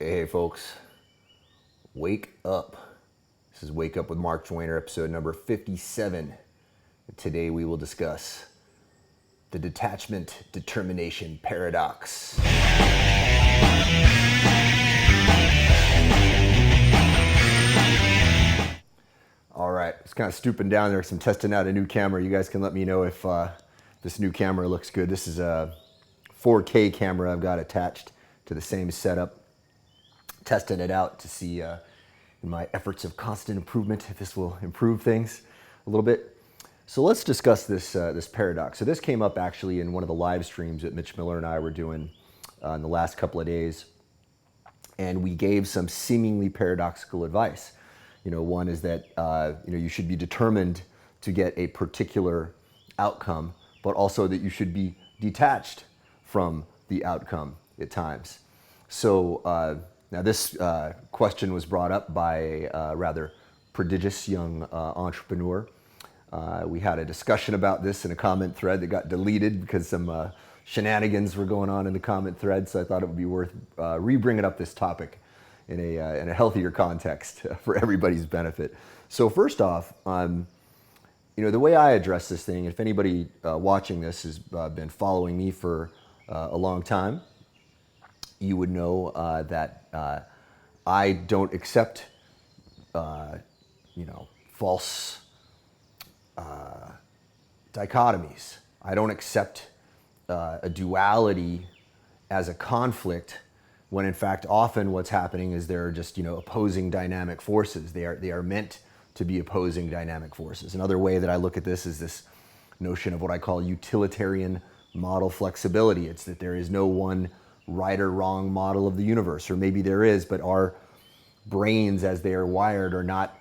Hey folks, wake up. This is Wake Up with Mark Joyner, episode number 57. Today we will discuss the detachment determination paradox. All right, it's kind of stooping down there because I'm testing out a new camera. You guys can let me know if this new camera looks good. This is a 4K camera I've got attached to the same setup. Testing it out to see in my efforts of constant improvement if this will improve things a little bit. So let's discuss this paradox. So this came up actually in one of the live streams that Mitch Miller and I were doing in the last couple of days, and we gave some seemingly paradoxical advice. You know, one is that you should be determined to get a particular outcome, but also that you should be detached from the outcome at times. So now this question was brought up by a rather prodigious young entrepreneur. We had a discussion about this in a comment thread that got deleted because some shenanigans were going on in the comment thread, so I thought it would be worth re-bringing up this topic in a healthier context for everybody's benefit. So first off, the way I address this thing, if anybody watching this has been following me for a long time, you would know that I don't accept, false dichotomies. I don't accept a duality as a conflict when in fact often what's happening is they're just opposing dynamic forces. They are meant to be opposing dynamic forces. Another way that I look at this is this notion of what I call utilitarian model flexibility. It's that there is no one right or wrong model of the universe, or maybe there is, but our brains as they are wired are not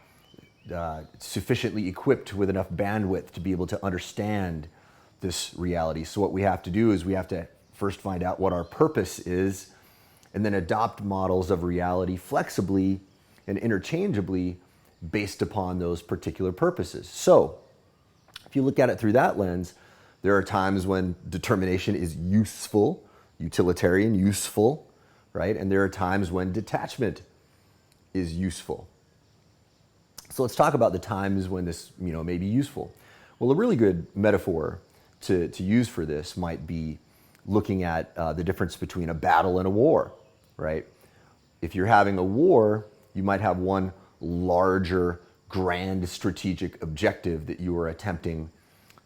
sufficiently equipped with enough bandwidth to be able to understand this reality. So what we have to do is we have to first find out what our purpose is, and then adopt models of reality flexibly and interchangeably based upon those particular purposes. So if you look at it through that lens, there are times when determination is useful, utilitarian, useful, right? And there are times when detachment is useful. So let's talk about the times when this, may be useful. Well, a really good metaphor to use for this might be looking at the difference between a battle and a war, right? If you're having a war, you might have one larger, grand strategic objective that you are attempting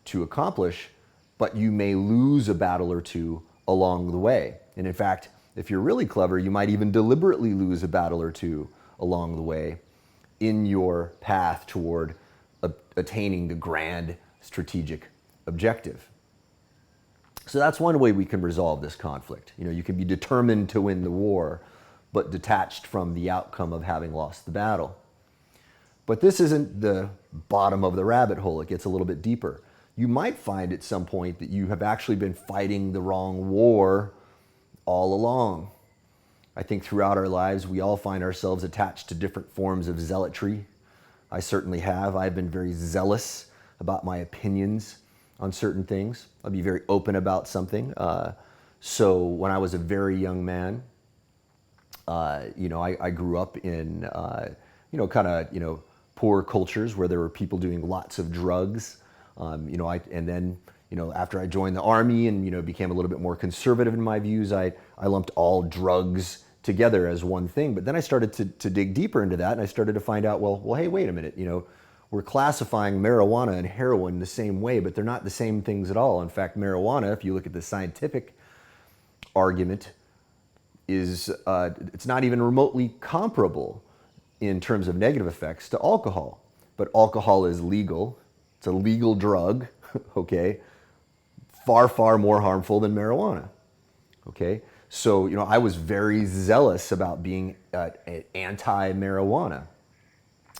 to accomplish, but you may lose a battle or two along the way. And in fact, if you're really clever, you might even deliberately lose a battle or two along the way in your path toward attaining the grand strategic objective. So that's one way we can resolve this conflict. You can be determined to win the war, but detached from the outcome of having lost the battle. But this isn't the bottom of the rabbit hole. It gets a little bit deeper. You might find at some point that you have actually been fighting the wrong war all along. I think throughout our lives, we all find ourselves attached to different forms of zealotry. I certainly have. I've been very zealous about my opinions on certain things. I'll be very open about something. So when I was a very young man, I grew up in, poor cultures where there were people doing lots of drugs. After I joined the Army and, became a little bit more conservative in my views, I lumped all drugs together as one thing. But then I started to dig deeper into that, and I started to find out, well, hey, wait a minute, we're classifying marijuana and heroin the same way, but they're not the same things at all. In fact, marijuana, if you look at the scientific argument, is it's not even remotely comparable in terms of negative effects to alcohol. But alcohol is legal. It's a legal drug, okay? Far, far more harmful than marijuana, okay? So, I was very zealous about being anti-marijuana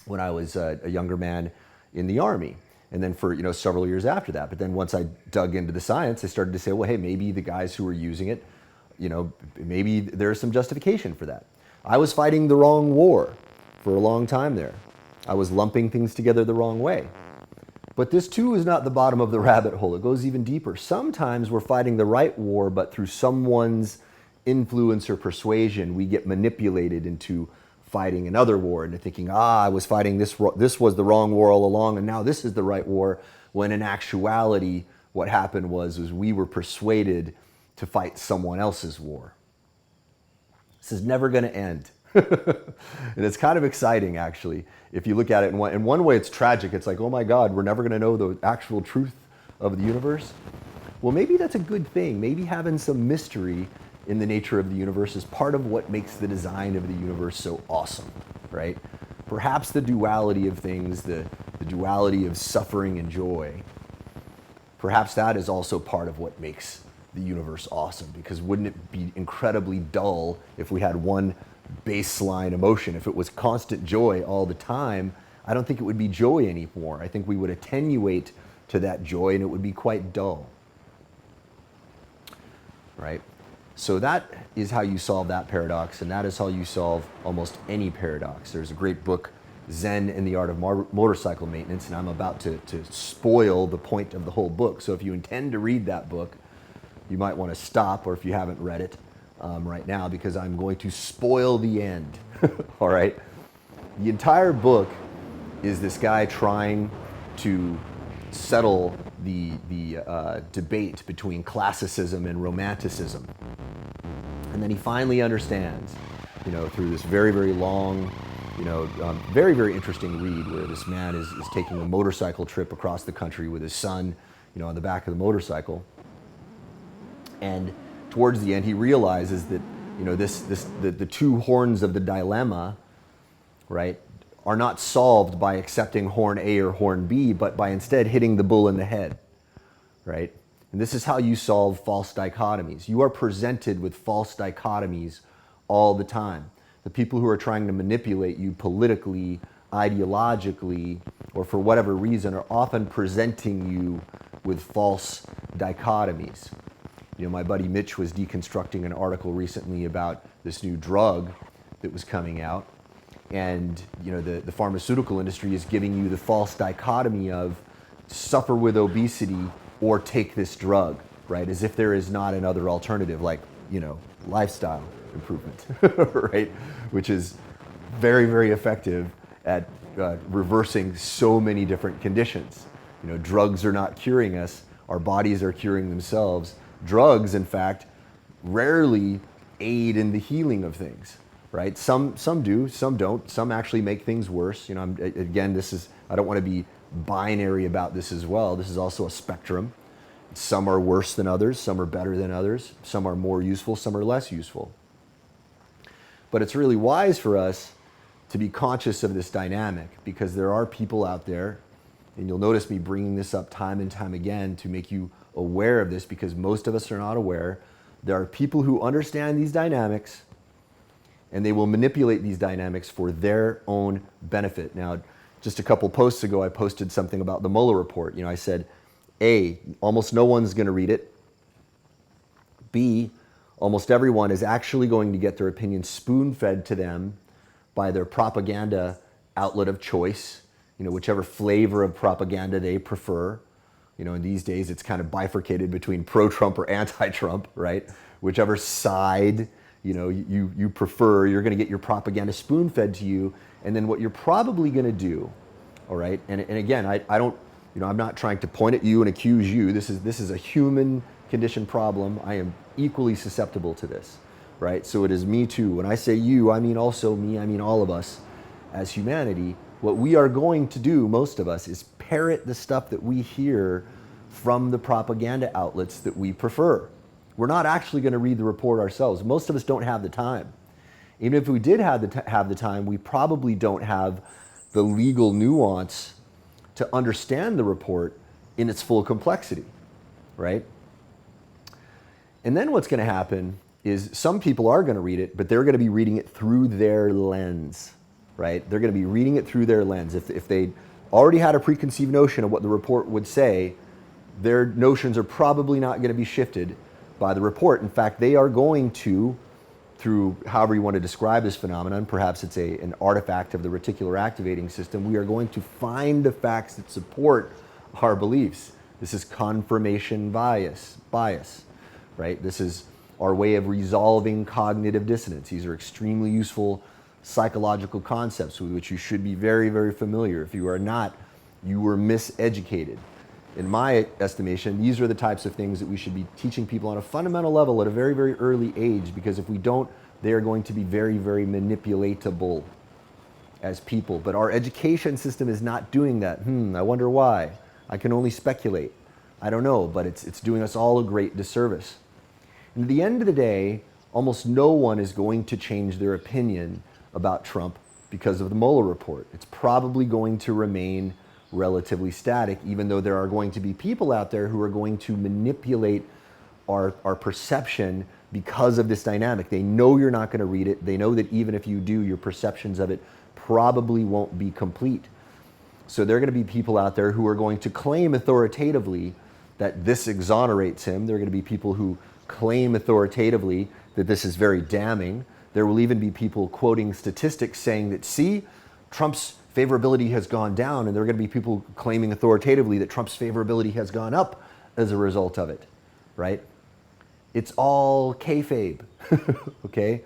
when I was a younger man in the Army. And then for, several years after that. But then once I dug into the science, I started to say, well, hey, maybe the guys who were using it, maybe there's some justification for that. I was fighting the wrong war for a long time there. I was lumping things together the wrong way. But this too is not the bottom of the rabbit hole. It goes even deeper. Sometimes we're fighting the right war, but through someone's influence or persuasion, we get manipulated into fighting another war, into thinking, I was fighting this was the wrong war all along, and now this is the right war, when in actuality, what happened was we were persuaded to fight someone else's war. This is never going to end. And it's kind of exciting, actually. If you look at it in one way, it's tragic. It's like, oh my God, we're never going to know the actual truth of the universe. Well, maybe that's a good thing. Maybe having some mystery in the nature of the universe is part of what makes the design of the universe so awesome, right? Perhaps the duality of things, the duality of suffering and joy, perhaps that is also part of what makes the universe awesome, because wouldn't it be incredibly dull if we had one baseline emotion? If it was constant joy all the time, I don't think it would be joy anymore. I think we would attenuate to that joy and it would be quite dull, right? So that is how you solve that paradox, and that is how you solve almost any paradox. There's a great book, Zen and the Art of Motorcycle Maintenance, and I'm about to spoil the point of the whole book. So if you intend to read that book, you might want to stop, or if you haven't read it right now, because I'm going to spoil the end. All right? The entire book is this guy trying to settle the debate between classicism and romanticism. And then he finally understands, through this very, very long, very, very interesting read, where this man is taking a motorcycle trip across the country with his son, on the back of the motorcycle. And towards the end, he realizes that, the two horns of the dilemma, right, are not solved by accepting horn A or horn B, but by instead hitting the bull in the head, right? And this is how you solve false dichotomies. You are presented with false dichotomies all the time. The people who are trying to manipulate you politically, ideologically, or for whatever reason are often presenting you with false dichotomies. My buddy Mitch was deconstructing an article recently about this new drug that was coming out. And the pharmaceutical industry is giving you the false dichotomy of suffer with obesity or take this drug, right? As if there is not another alternative, like, lifestyle improvement, right? Which is very, very effective at reversing so many different conditions. Drugs are not curing us. Our bodies are curing themselves. Drugs, in fact, rarely aid in the healing of things, right? Some do, some don't. Some actually make things worse. Again, I don't want to be binary about this as well. This is also a spectrum. Some are worse than others. Some are better than others. Some are more useful. Some are less useful. But it's really wise for us to be conscious of this dynamic, because there are people out there, and you'll notice me bringing this up time and time again to make you aware of this, because most of us are not aware. There are people who understand these dynamics, and they will manipulate these dynamics for their own benefit. Now, just a couple posts ago, I posted something about the Mueller report. I said, A, almost no one's going to read it. B, almost everyone is actually going to get their opinion spoon-fed to them by their propaganda outlet of choice, whichever flavor of propaganda they prefer. In these days, it's kind of bifurcated between pro-Trump or anti-Trump, right? Whichever side you prefer, you're going to get your propaganda spoon-fed to you. And then what you're probably going to do, all right? And again, I don't, I'm not trying to point at you and accuse you. This is a human condition problem. I am equally susceptible to this, right? So it is me too. When I say you, I mean also me. I mean all of us as humanity. What we are going to do, most of us, is parrot the stuff that we hear from the propaganda outlets that we prefer. We're not actually going to read the report ourselves. Most of us don't have the time. Even if we did have the time, we probably don't have the legal nuance to understand the report in its full complexity, right? And then what's going to happen is some people are going to read it, but they're going to be reading it through their lens, right? They're going to be reading it through their lens. If they already had a preconceived notion of what the report would say, their notions are probably not going to be shifted by the report. In fact, they are going to, through however you want to describe this phenomenon, perhaps it's an artifact of the reticular activating system, we are going to find the facts that support our beliefs. This is confirmation bias, right? This is our way of resolving cognitive dissonance. These are extremely useful psychological concepts with which you should be very, very familiar. If you are not, you were miseducated. In my estimation, these are the types of things that we should be teaching people on a fundamental level at a very, very early age, because if we don't, they are going to be very, very manipulatable as people. But our education system is not doing that. I wonder why. I can only speculate. I don't know, but it's doing us all a great disservice. And at the end of the day, almost no one is going to change their opinion about Trump because of the Mueller report. It's probably going to remain relatively static, even though there are going to be people out there who are going to manipulate our perception because of this dynamic. They know you're not going to read it. They know that even if you do, your perceptions of it probably won't be complete. So there are going to be people out there who are going to claim authoritatively that this exonerates him. There are going to be people who claim authoritatively that this is very damning. There will even be people quoting statistics saying that, see, Trump's favorability has gone down, and there are going to be people claiming authoritatively that Trump's favorability has gone up as a result of it, right? It's all kayfabe, okay?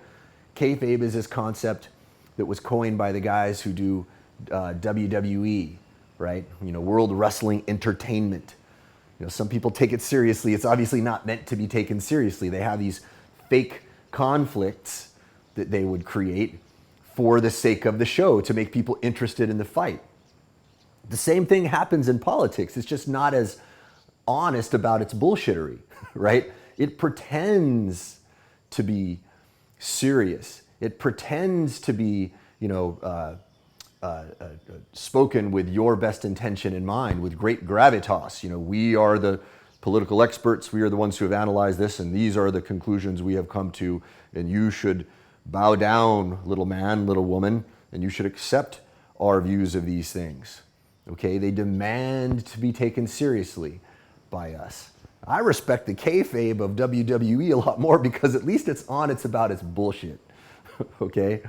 Kayfabe is this concept that was coined by the guys who do WWE, right? World Wrestling Entertainment. Some people take it seriously. It's obviously not meant to be taken seriously. They have these fake conflicts that they would create for the sake of the show to make people interested in the fight. The same thing happens in politics. It's just not as honest about its bullshittery, right? It pretends to be serious. It pretends to be, spoken with your best intention in mind, with great gravitas. We are the political experts. We are the ones who have analyzed this, and these are the conclusions we have come to, and you should bow down, little man, little woman, and you should accept our views of these things. Okay? They demand to be taken seriously by us. I respect the kayfabe of WWE a lot more because at least it's about its bullshit. Okay?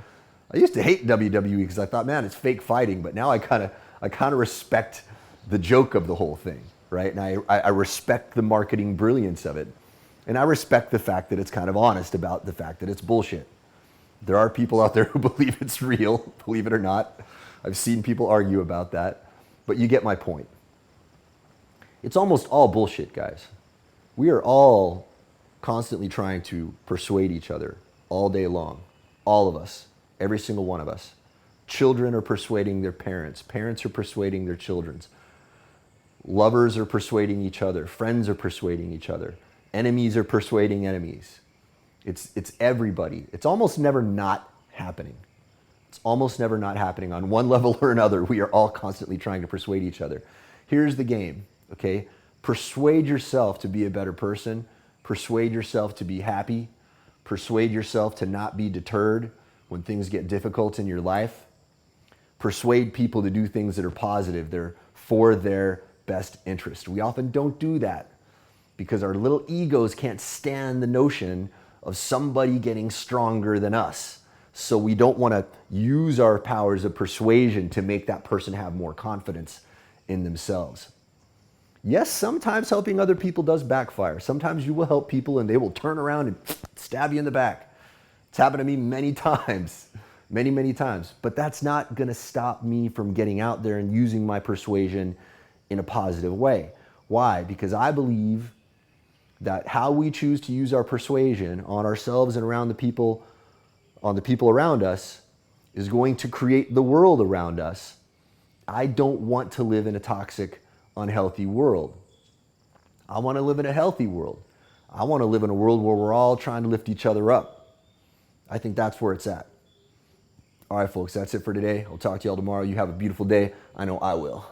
I used to hate WWE because I thought, man, it's fake fighting, but now I kind of respect the joke of the whole thing, right? And I respect the marketing brilliance of it. And I respect the fact that it's kind of honest about the fact that it's bullshit. There are people out there who believe it's real, believe it or not. I've seen people argue about that, but you get my point. It's almost all bullshit, guys. We are all constantly trying to persuade each other all day long. All of us, every single one of us. Children are persuading their parents. Parents are persuading their children. Lovers are persuading each other. Friends are persuading each other. Enemies are persuading enemies. It's everybody. It's almost never not happening. It's almost never not happening. On one level or another, we are all constantly trying to persuade each other. Here's the game, okay? Persuade yourself to be a better person. Persuade yourself to be happy. Persuade yourself to not be deterred when things get difficult in your life. Persuade people to do things that are positive. They're for their best interest. We often don't do that because our little egos can't stand the notion of somebody getting stronger than us. So we don't want to use our powers of persuasion to make that person have more confidence in themselves. Yes, sometimes helping other people does backfire. Sometimes you will help people and they will turn around and stab you in the back. It's happened to me many times, many, many times. But that's not going to stop me from getting out there and using my persuasion in a positive way. Why? Because I believe that how we choose to use our persuasion on ourselves and around the people, on the people around us, is going to create the world around us. I don't want to live in a toxic, unhealthy world. I want to live in a healthy world. I want to live in a world where we're all trying to lift each other up. I think that's where it's at. All right, folks, that's it for today. I'll talk to y'all tomorrow. You have a beautiful day. I know I will.